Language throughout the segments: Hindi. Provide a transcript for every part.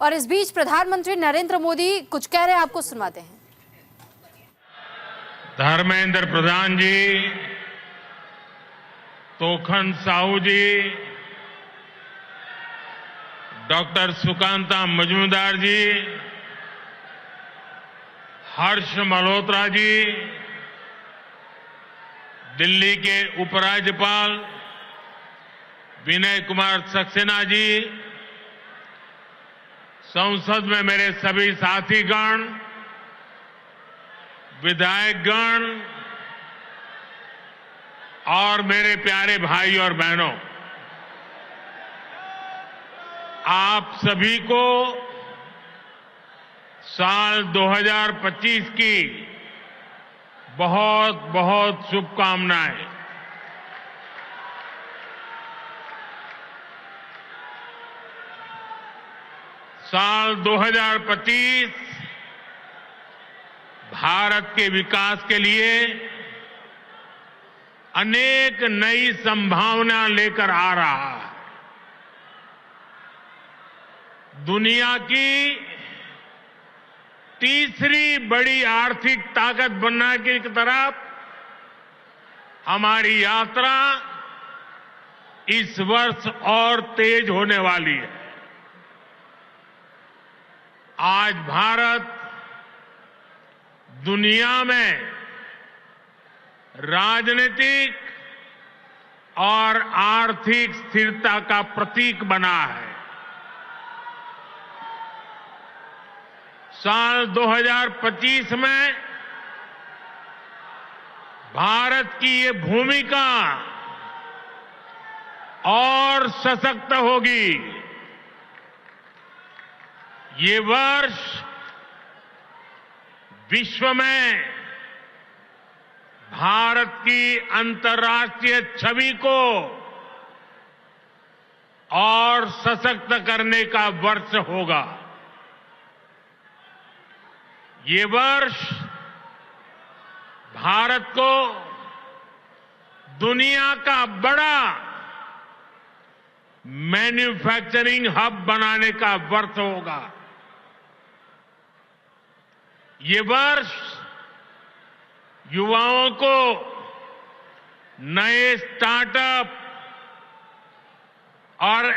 और इस बीच प्रधानमंत्री नरेंद्र मोदी कुछ कह रहे हैं, आपको सुनवाते हैं। धर्मेंद्र प्रधान जी, तोखन साहू जी, डॉक्टर सुकांता मजूमदार जी, हर्ष मल्होत्रा जी, दिल्ली के उपराज्यपाल विनय कुमार सक्सेना जी, संसद में मेरे सभी साथीगण, विधायकगण और मेरे प्यारे भाई और बहनों, आप सभी को साल 2025 की बहुत बहुत शुभकामनाएं। साल 2025 भारत के विकास के लिए अनेक नई संभावना लेकर आ रहा है। दुनिया की तीसरी बड़ी आर्थिक ताकत बनने की तरफ हमारी यात्रा इस वर्ष और तेज होने वाली है। आज भारत दुनिया में राजनीतिक और आर्थिक स्थिरता का प्रतीक बना है। साल 2025 में भारत की ये भूमिका और सशक्त होगी। ये वर्ष विश्व में भारत की अंतर्राष्ट्रीय छवि को और सशक्त करने का वर्ष होगा। ये वर्ष भारत को दुनिया का बड़ा मैन्युफैक्चरिंग हब बनाने का वर्ष होगा। ये वर्ष युवाओं को नए स्टार्टअप और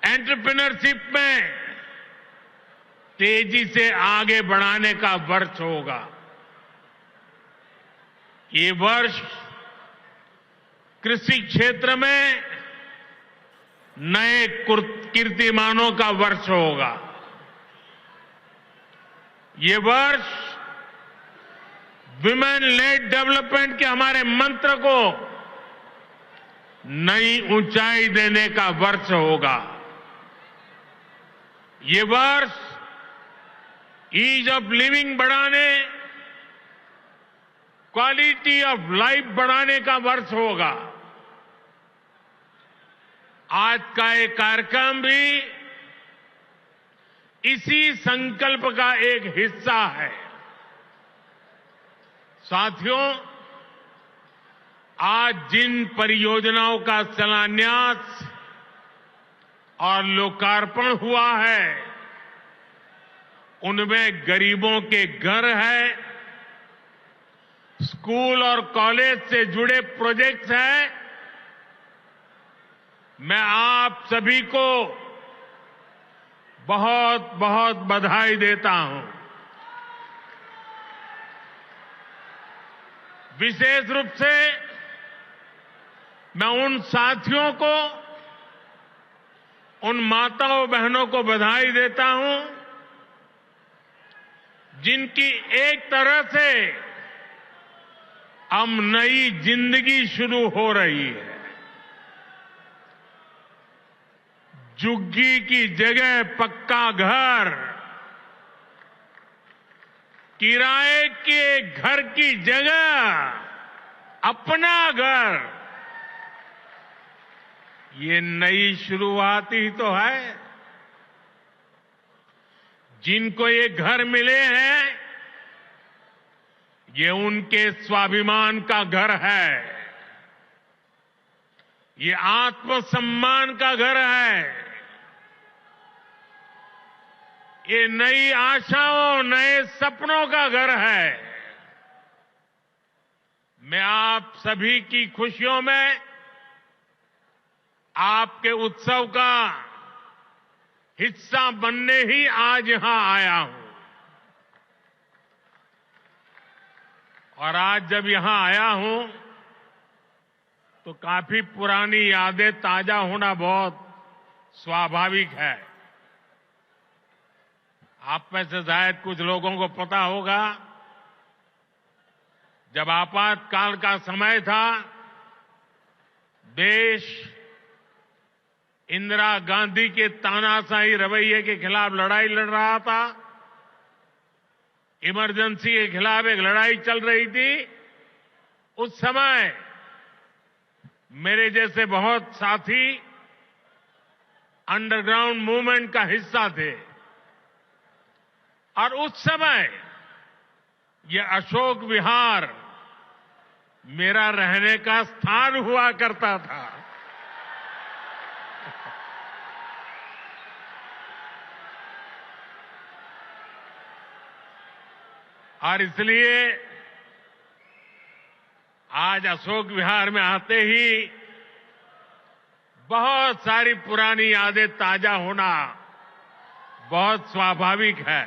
एंटरप्रेन्योरशिप में तेजी से आगे बढ़ाने का वर्ष होगा। ये वर्ष कृषि क्षेत्र में नए कीर्तिमानों का वर्ष होगा। ये वर्ष विमेन लेड डेवलपमेंट के हमारे मंत्र को नई ऊंचाई देने का वर्ष होगा। ये वर्ष ईज ऑफ लिविंग बढ़ाने, क्वालिटी ऑफ लाइफ बढ़ाने का वर्ष होगा। आज का ये कार्यक्रम भी इसी संकल्प का एक हिस्सा है। साथियों, आज जिन परियोजनाओं का शिलान्यास और लोकार्पण हुआ है, उनमें गरीबों के घर हैं, स्कूल और कॉलेज से जुड़े प्रोजेक्ट्स हैं। मैं आप सभी को बहुत बहुत बधाई देता हूं। विशेष रूप से मैं उन साथियों को, उन माताओं बहनों को बधाई देता हूं जिनकी एक तरह से अब नई जिंदगी शुरू हो रही है। झुग्गी की जगह पक्का घर, किराए के घर की जगह अपना घर, ये नई शुरुआत ही तो है। जिनको ये घर मिले हैं, ये उनके स्वाभिमान का घर है, ये आत्मसम्मान का घर है। ये नई आशाओं, नए सपनों का घर है। मैं आप सभी की खुशियों में आपके उत्सव का हिस्सा बनने ही आज यहां आया हूं। और आज जब यहां आया हूं तो काफी पुरानी यादें ताजा होना बहुत स्वाभाविक है। आप में से शायद कुछ लोगों को पता होगा, जब आपातकाल का समय था, देश इंदिरा गांधी के तानाशाही रवैये के खिलाफ लड़ाई लड़ रहा था। इमरजेंसी के खिलाफ एक लड़ाई चल रही थी। उस समय मेरे जैसे बहुत साथी अंडरग्राउंड मूवमेंट का हिस्सा थे और उस समय ये अशोक विहार मेरा रहने का स्थान हुआ करता था। और इसलिए आज अशोक विहार में आते ही बहुत सारी पुरानी यादें ताजा होना बहुत स्वाभाविक है।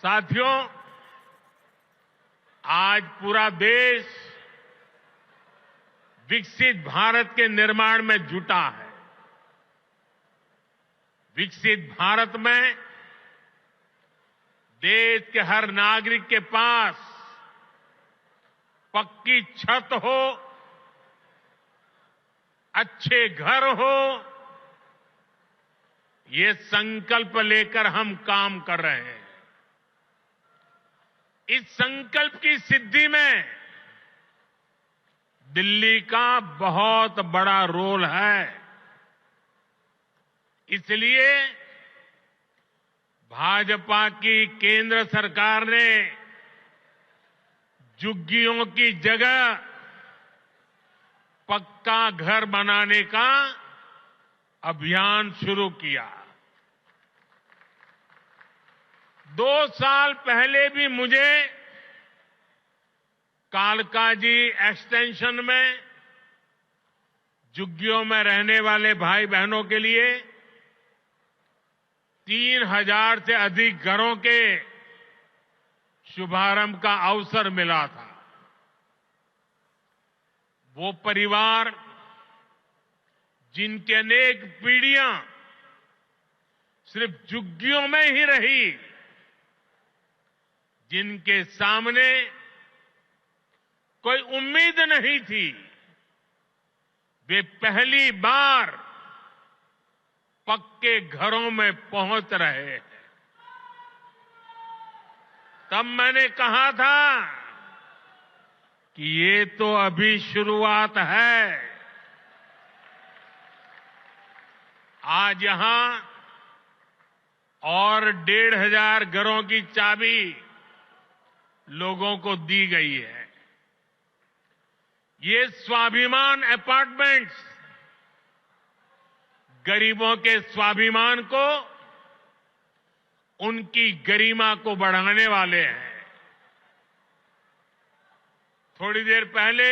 साथियों, आज पूरा देश विकसित भारत के निर्माण में जुटा है। विकसित भारत में देश के हर नागरिक के पास पक्की छत हो, अच्छे घर हो, ये संकल्प लेकर हम काम कर रहे हैं। इस संकल्प की सिद्धि में दिल्ली का बहुत बड़ा रोल है। इसलिए भाजपा की केंद्र सरकार ने झुग्गियों की जगह पक्का घर बनाने का अभियान शुरू किया। 2 साल पहले भी मुझे कालकाजी एक्सटेंशन में झुग्गियों में रहने वाले भाई बहनों के लिए 3000 से अधिक घरों के शुभारंभ का अवसर मिला था। वो परिवार जिनकी अनेक पीढ़ियां सिर्फ झुग्गियों में ही रही, जिनके सामने कोई उम्मीद नहीं थी, वे पहली बार पक्के घरों में पहुंच रहे हैं। तब मैंने कहा था कि ये तो अभी शुरुआत है। आज यहां और 1500 घरों की चाबी लोगों को दी गई है। ये स्वाभिमान अपार्टमेंट्स गरीबों के स्वाभिमान को, उनकी गरिमा को बढ़ाने वाले हैं। थोड़ी देर पहले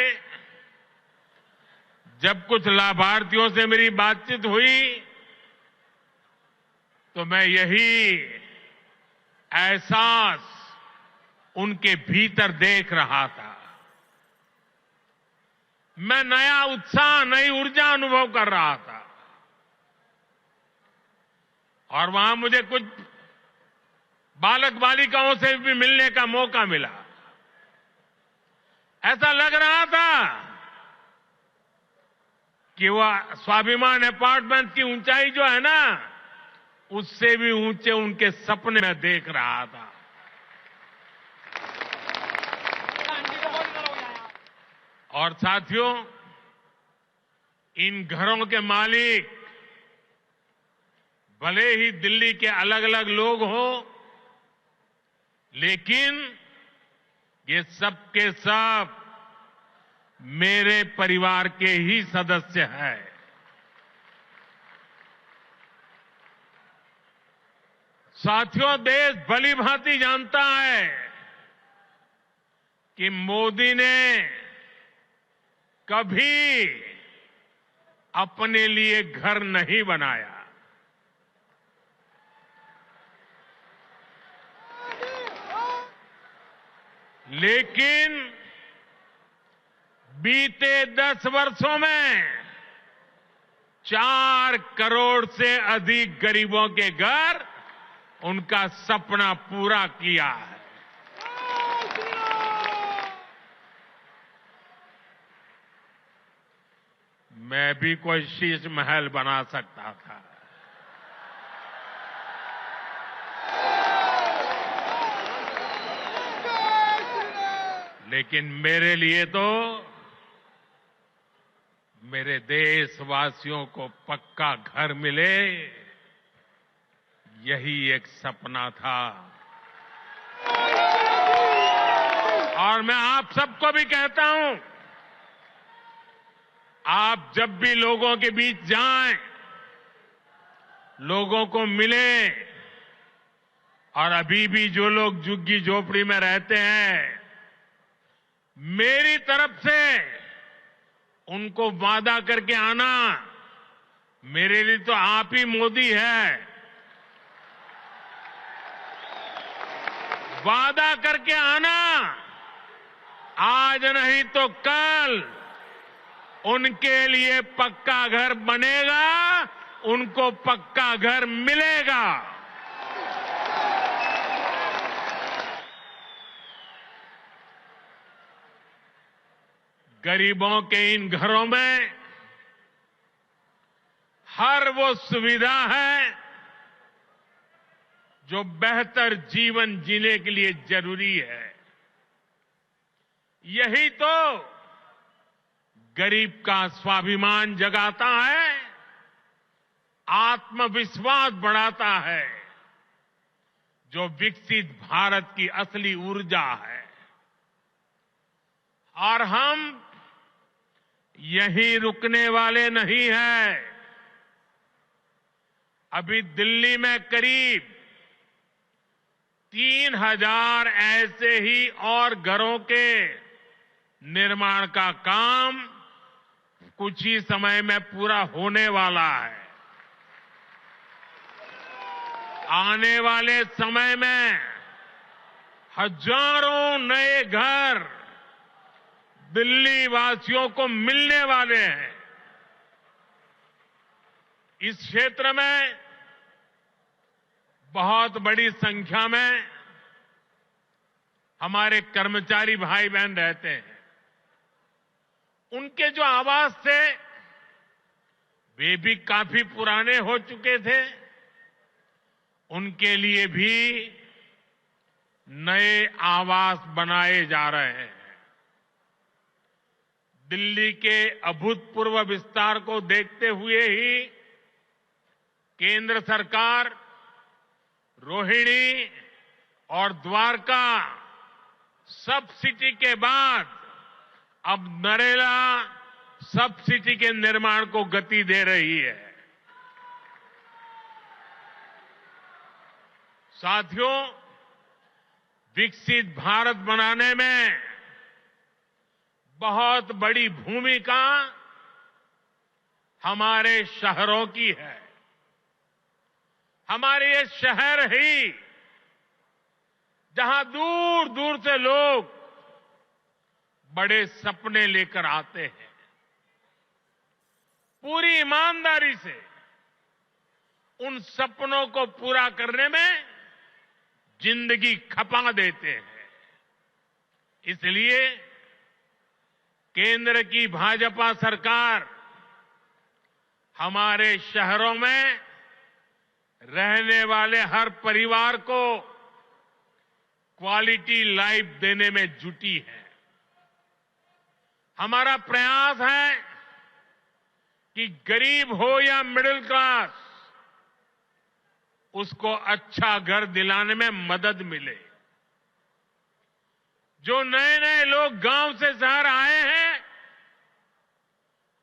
जब कुछ लाभार्थियों से मेरी बातचीत हुई तो मैं यही एहसास उनके भीतर देख रहा था। मैं नया उत्साह, नई ऊर्जा अनुभव कर रहा था। और वहां मुझे कुछ बालक बालिकाओं से भी मिलने का मौका मिला। ऐसा लग रहा था कि वह स्वाभिमान अपार्टमेंट की ऊंचाई जो है ना, उससे भी ऊंचे उनके सपने में देख रहा था। और साथियों, इन घरों के मालिक भले ही दिल्ली के अलग अलग लोग हों, लेकिन ये सब के सब मेरे परिवार के ही सदस्य हैं। साथियों, देश भली भांति जानता है कि मोदी ने कभी अपने लिए घर नहीं बनाया। लेकिन बीते 10 वर्षों में 4 करोड़ से अधिक गरीबों के घर उनका सपना पूरा किया है। मैं भी कोई शीश महल बना सकता था, लेकिन मेरे लिए तो मेरे देशवासियों को पक्का घर मिले, यही एक सपना था। और मैं आप सबको भी कहता हूं, आप जब भी लोगों के बीच जाएं, लोगों को मिलें, और अभी भी जो लोग झुग्गी झोपड़ी में रहते हैं, मेरी तरफ से उनको वादा करके आना, मेरे लिए तो आप ही मोदी है। वादा करके आना, आज नहीं तो कल उनके लिए पक्का घर बनेगा, उनको पक्का घर मिलेगा। गरीबों के इन घरों में हर वो सुविधा है जो बेहतर जीवन जीने के लिए जरूरी है। यही तो गरीब का स्वाभिमान जगाता है, आत्मविश्वास बढ़ाता है, जो विकसित भारत की असली ऊर्जा है। और हम यहीं रुकने वाले नहीं हैं। अभी दिल्ली में करीब 3000 ऐसे ही और घरों के निर्माण का काम कुछ ही समय में पूरा होने वाला है। आने वाले समय में हजारों नए घर दिल्ली वासियों को मिलने वाले हैं। इस क्षेत्र में बहुत बड़ी संख्या में हमारे कर्मचारी भाई बहन रहते हैं। उनके जो आवास थे, वे भी काफी पुराने हो चुके थे। उनके लिए भी नए आवास बनाए जा रहे हैं। दिल्ली के अभूतपूर्व विस्तार को देखते हुए ही केंद्र सरकार रोहिणी और द्वारका सब सिटी के बाद अब नरेला सब सिटी के निर्माण को गति दे रही है। साथियों, विकसित भारत बनाने में बहुत बड़ी भूमिका हमारे शहरों की है। हमारे ये शहर ही जहां दूर दूर से लोग बड़े सपने लेकर आते हैं, पूरी ईमानदारी से उन सपनों को पूरा करने में जिंदगी खपा देते हैं। इसलिए केंद्र की भाजपा सरकार हमारे शहरों में रहने वाले हर परिवार को क्वालिटी लाइफ देने में जुटी है। हमारा प्रयास है कि गरीब हो या मिडिल क्लास, उसको अच्छा घर दिलाने में मदद मिले। जो नए नए लोग गांव से शहर आए हैं,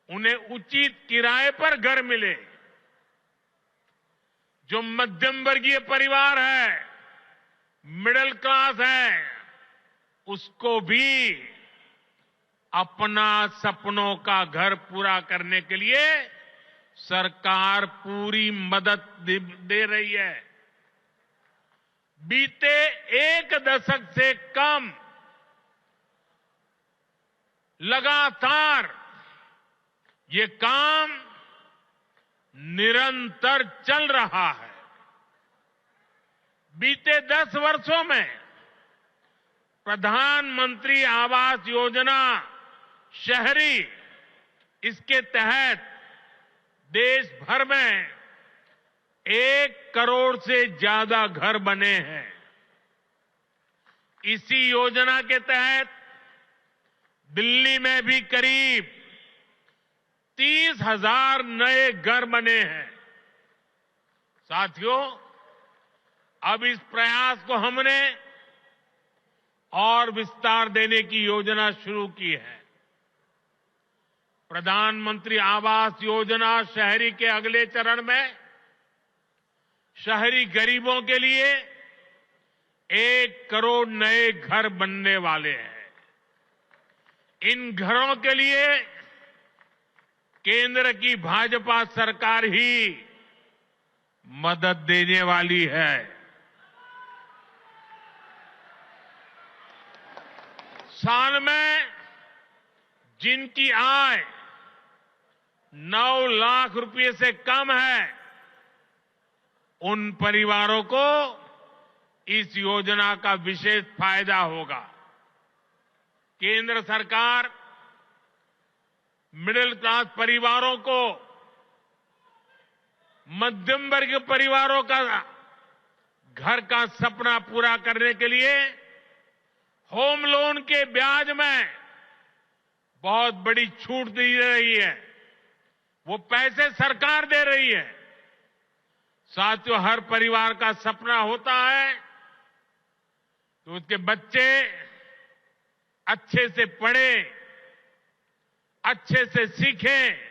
उन्हें उचित किराए पर घर मिले। जो मध्यम वर्गीय परिवार है, मिडिल क्लास है, उसको भी अपना सपनों का घर पूरा करने के लिए सरकार पूरी मदद दे रही है। बीते एक दशक से कम लगातार ये काम निरंतर चल रहा है। बीते 10 वर्षों में प्रधानमंत्री आवास योजना शहरी, इसके तहत देश भर में 1 करोड़ से ज्यादा घर बने हैं। इसी योजना के तहत दिल्ली में भी करीब 30,000 नए घर बने हैं। साथियों, अब इस प्रयास को हमने और विस्तार देने की योजना शुरू की है। प्रधानमंत्री आवास योजना शहरी के अगले चरण में शहरी गरीबों के लिए 1 करोड़ नए घर बनने वाले हैं। इन घरों के लिए केंद्र की भाजपा सरकार ही मदद देने वाली है। साल में जिनकी आय 9 लाख रुपए से कम है, उन परिवारों को इस योजना का विशेष फायदा होगा। केंद्र सरकार मिडिल क्लास परिवारों को, मध्यम वर्ग परिवारों का घर का सपना पूरा करने के लिए होम लोन के ब्याज में बहुत बड़ी छूट दी रही है। वो पैसे सरकार दे रही है। साथियों, हर परिवार का सपना होता है तो उसके बच्चे अच्छे से पढ़ें, अच्छे से सीखें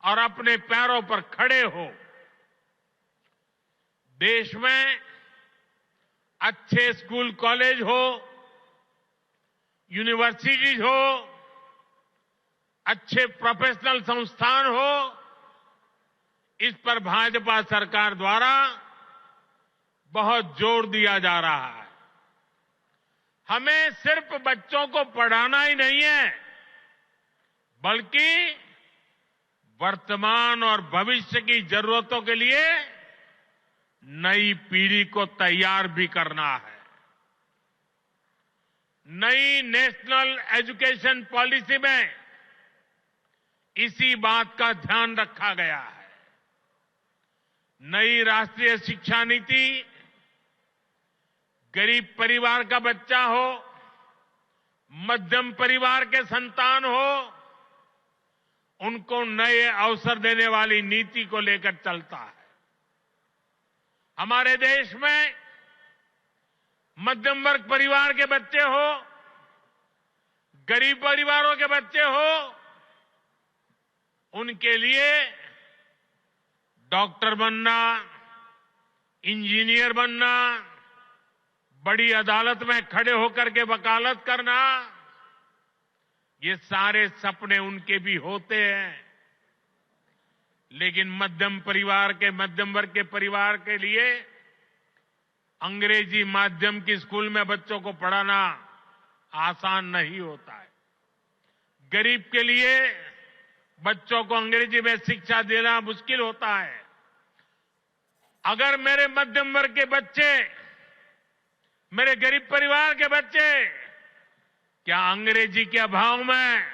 और अपने पैरों पर खड़े हो। देश में अच्छे स्कूल कॉलेज हो, यूनिवर्सिटीज हो, अच्छे प्रोफेशनल संस्थान हो, इस पर भाजपा सरकार द्वारा बहुत जोर दिया जा रहा है। हमें सिर्फ बच्चों को पढ़ाना ही नहीं है, बल्कि वर्तमान और भविष्य की जरूरतों के लिए नई पीढ़ी को तैयार भी करना है। नई नेशनल एजुकेशन पॉलिसी में इसी बात का ध्यान रखा गया है। नई राष्ट्रीय शिक्षा नीति गरीब परिवार का बच्चा हो, मध्यम परिवार के संतान हो, उनको नए अवसर देने वाली नीति को लेकर चलता है। हमारे देश में मध्यम वर्ग परिवार के बच्चे हो, गरीब परिवारों के बच्चे हो, उनके लिए डॉक्टर बनना, इंजीनियर बनना, बड़ी अदालत में खड़े होकर के वकालत करना, ये सारे सपने उनके भी होते हैं। लेकिन मध्यम वर्ग के परिवार के लिए अंग्रेजी माध्यम की स्कूल में बच्चों को पढ़ाना आसान नहीं होता है। गरीब के लिए बच्चों को अंग्रेजी में शिक्षा देना मुश्किल होता है। अगर मेरे मध्यम वर्ग के बच्चे, मेरे गरीब परिवार के बच्चे क्या अंग्रेजी के अभाव में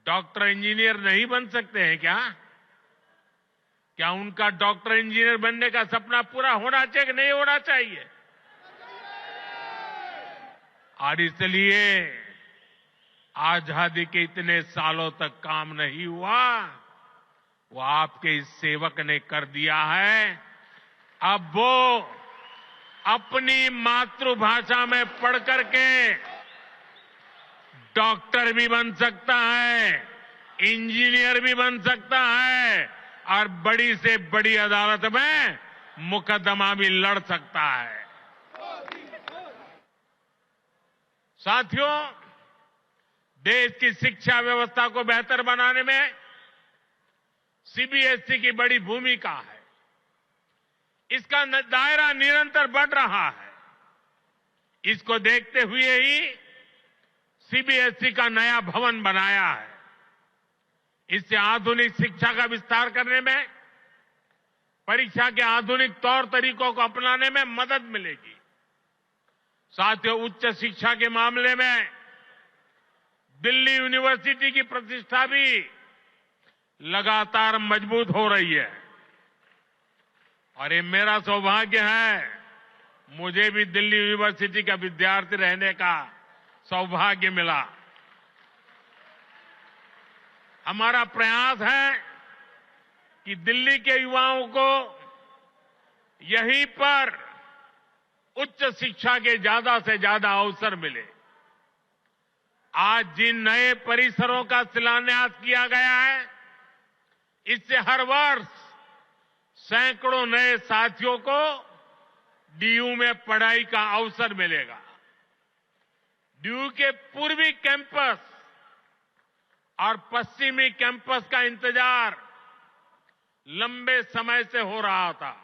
डॉक्टर इंजीनियर नहीं बन सकते हैं क्या? क्या उनका डॉक्टर इंजीनियर बनने का सपना पूरा होना चाहिए कि नहीं होना चाहिए? और इसलिए आजादी के इतने सालों तक काम नहीं हुआ, वो आपके इस सेवक ने कर दिया है। अब वो अपनी मातृभाषा में पढ़ करके डॉक्टर भी बन सकता है, इंजीनियर भी बन सकता है, और बड़ी से बड़ी अदालत में मुकदमा भी लड़ सकता है। साथियों, देश की शिक्षा व्यवस्था को बेहतर बनाने में सीबीएसई की बड़ी भूमिका है। इसका दायरा निरंतर बढ़ रहा है। इसको देखते हुए ही सीबीएसई का नया भवन बनाया है। इससे आधुनिक शिक्षा का विस्तार करने में, परीक्षा के आधुनिक तौर तरीकों को अपनाने में मदद मिलेगी। साथियों, उच्च शिक्षा के मामले में दिल्ली यूनिवर्सिटी की प्रतिष्ठा भी लगातार मजबूत हो रही है और ये मेरा सौभाग्य है, मुझे भी दिल्ली यूनिवर्सिटी का विद्यार्थी रहने का सौभाग्य मिला। हमारा प्रयास है कि दिल्ली के युवाओं को यहीं पर उच्च शिक्षा के ज्यादा से ज्यादा अवसर मिले। आज जिन नए परिसरों का शिलान्यास किया गया है, इससे हर वर्ष सैकड़ों नए साथियों को डीयू में पढ़ाई का अवसर मिलेगा। डीयू के पूर्वी कैंपस और पश्चिमी कैंपस का इंतजार लंबे समय से हो रहा था।